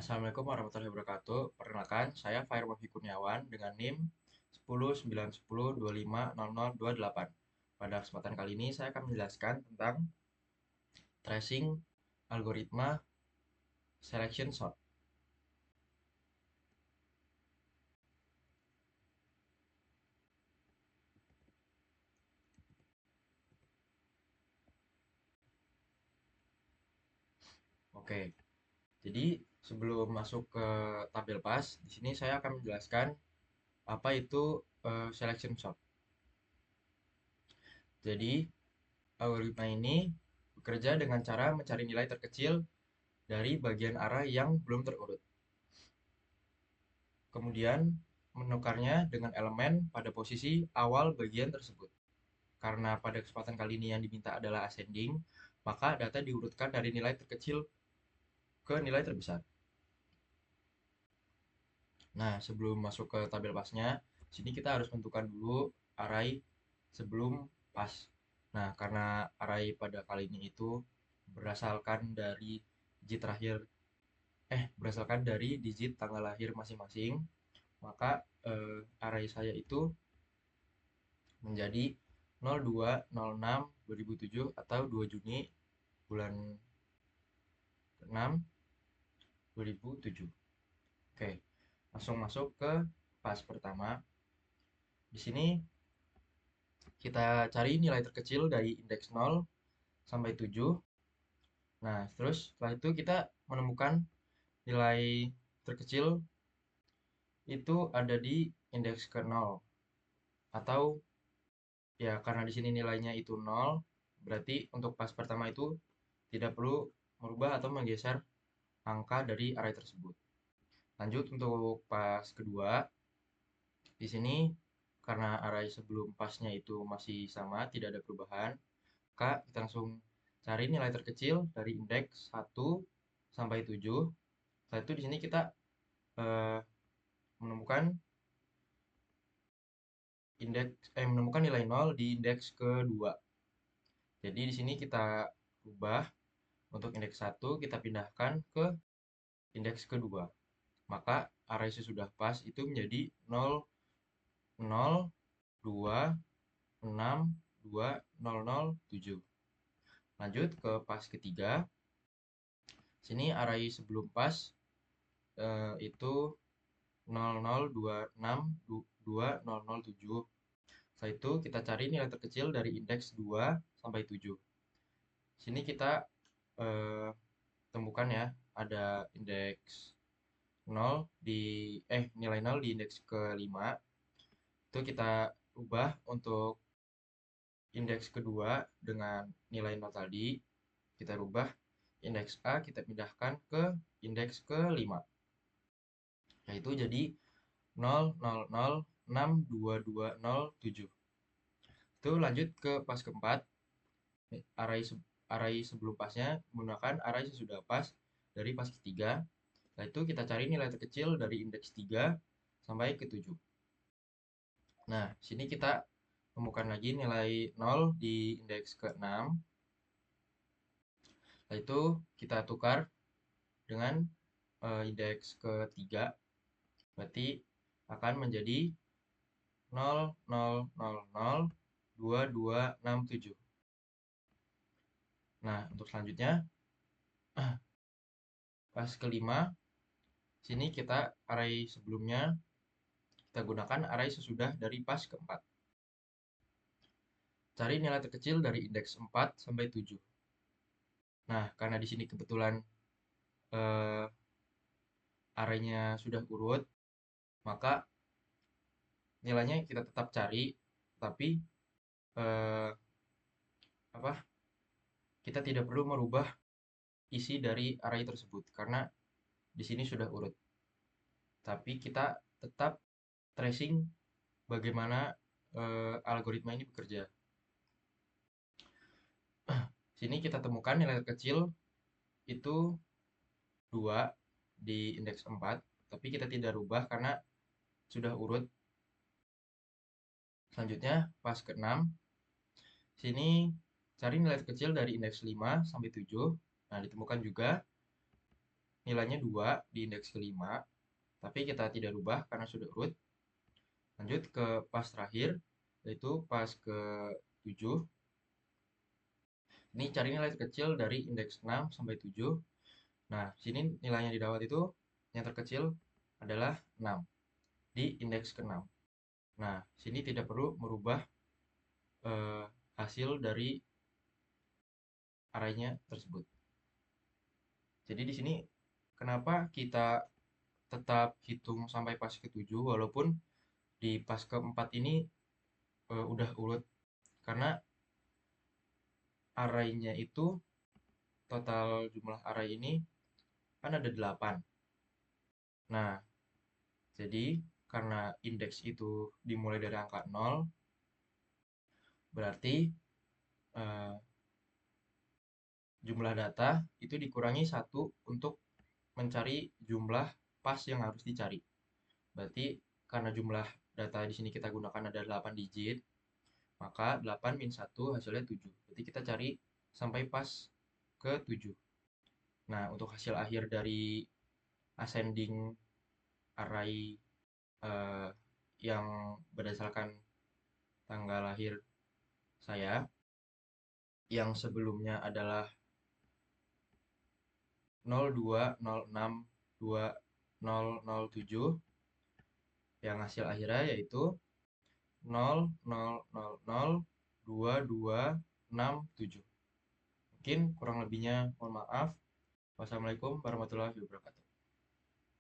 Assalamualaikum warahmatullahi wabarakatuh. Perkenalkan, saya Fair Wafi Kurniawan dengan NIM 109110250028. Pada kesempatan kali ini saya akan menjelaskan tentang tracing algoritma selection sort. Oke, jadi sebelum masuk ke tabel pas, di sini saya akan menjelaskan apa itu selection sort. Jadi, algoritma ini bekerja dengan cara mencari nilai terkecil dari bagian arah yang belum terurut. Kemudian menukarnya dengan elemen pada posisi awal bagian tersebut. Karena pada kesempatan kali ini yang diminta adalah ascending, maka data diurutkan dari nilai terkecil ke nilai terbesar. Nah, sebelum masuk ke tabel pasnya, sini kita harus menentukan dulu array sebelum pas. Nah, karena array pada kali ini itu berdasarkan dari digit terakhir, berdasarkan dari digit tanggal lahir masing-masing, maka array saya itu menjadi 02.06.2007 atau 2 Juni bulan 6 2007. Oke, langsung masuk ke pas pertama. Di sini kita cari nilai terkecil dari indeks 0 sampai 7. Nah, terus setelah itu kita menemukan nilai terkecil itu ada di indeks ke 0. Atau ya karena di sini nilainya itu 0, berarti untuk pas pertama itu tidak perlu merubah atau menggeser angka dari array tersebut. Lanjut untuk pas kedua, di sini karena array sebelum pasnya itu masih sama, tidak ada perubahan, maka kita langsung cari nilai terkecil dari indeks 1 sampai 7. Setelah itu di sini kita eh, menemukan menemukan nilai 0 di indeks kedua. Jadi di sini kita ubah untuk indeks 1 kita pindahkan ke indeks kedua. Maka array sesudah pas itu menjadi 0 0 2 6 2 0 0 7. Lanjut ke pas ketiga. Sini array sebelum pas itu 0026220007. Setelah itu kita cari nilai terkecil dari indeks 2 sampai 7. Sini kita eh, temukan ya, ada indeks 0 di nilai 0 di indeks ke-5. Itu kita ubah untuk indeks kedua dengan nilai 0 tadi. Kita rubah indeks A kita pindahkan ke indeks ke-5. Yaitu jadi 000622007. Itu lanjut ke pas keempat. Array array sebelum pasnya menggunakan array sesudah pas dari pas ketiga. Setelah itu kita cari nilai terkecil dari indeks 3 sampai ke 7. Nah, sini kita temukan lagi nilai 0 di indeks ke-6. Setelah itu kita tukar dengan indeks ke-3. Berarti akan menjadi 00002267. Nah, untuk selanjutnya, pas kelima, sini kita array sebelumnya, kita gunakan array sesudah dari pas keempat. Cari nilai terkecil dari indeks 4 sampai 7. Nah, karena di sini kebetulan eh, arraynya sudah urut, maka nilainya kita tetap cari, tapi eh, apa? Kita tidak perlu merubah isi dari array tersebut karena di sini sudah urut. Tapi kita tetap tracing bagaimana algoritma ini bekerja. Sini kita temukan nilai terkecil itu 2 di indeks 4, tapi kita tidak rubah karena sudah urut. Selanjutnya, pas ke-6, sini cari nilai terkecil dari indeks 5 sampai 7. Nah, ditemukan juga nilainya 2 di indeks kelima, tapi kita tidak rubah karena sudah root. Lanjut ke pas terakhir, yaitu pas ke 7. Ini cari nilai terkecil dari indeks 6 sampai 7. Nah, sini nilainya didapat itu yang terkecil adalah 6 di indeks ke-6. Nah, sini tidak perlu merubah hasil dari arraynya tersebut. Jadi di sini kenapa kita tetap hitung sampai pas ke-7 walaupun di pas ke-4 ini udah urut, karena arraynya itu total jumlah array ini kan ada 8. Nah, jadi karena indeks itu dimulai dari angka 0, berarti eh, jumlah data itu dikurangi 1 untuk mencari jumlah pas yang harus dicari. Berarti karena jumlah data di sini kita gunakan ada 8 digit, maka 8 min 1 hasilnya 7. Berarti kita cari sampai pas ke 7. Nah, untuk hasil akhir dari ascending array eh, yang berdasarkan tanggal lahir saya, yang sebelumnya adalah 02062007, yang hasil akhirnya yaitu 00002267. Mungkin kurang lebihnya mohon maaf. Wassalamualaikum warahmatullahi wabarakatuh.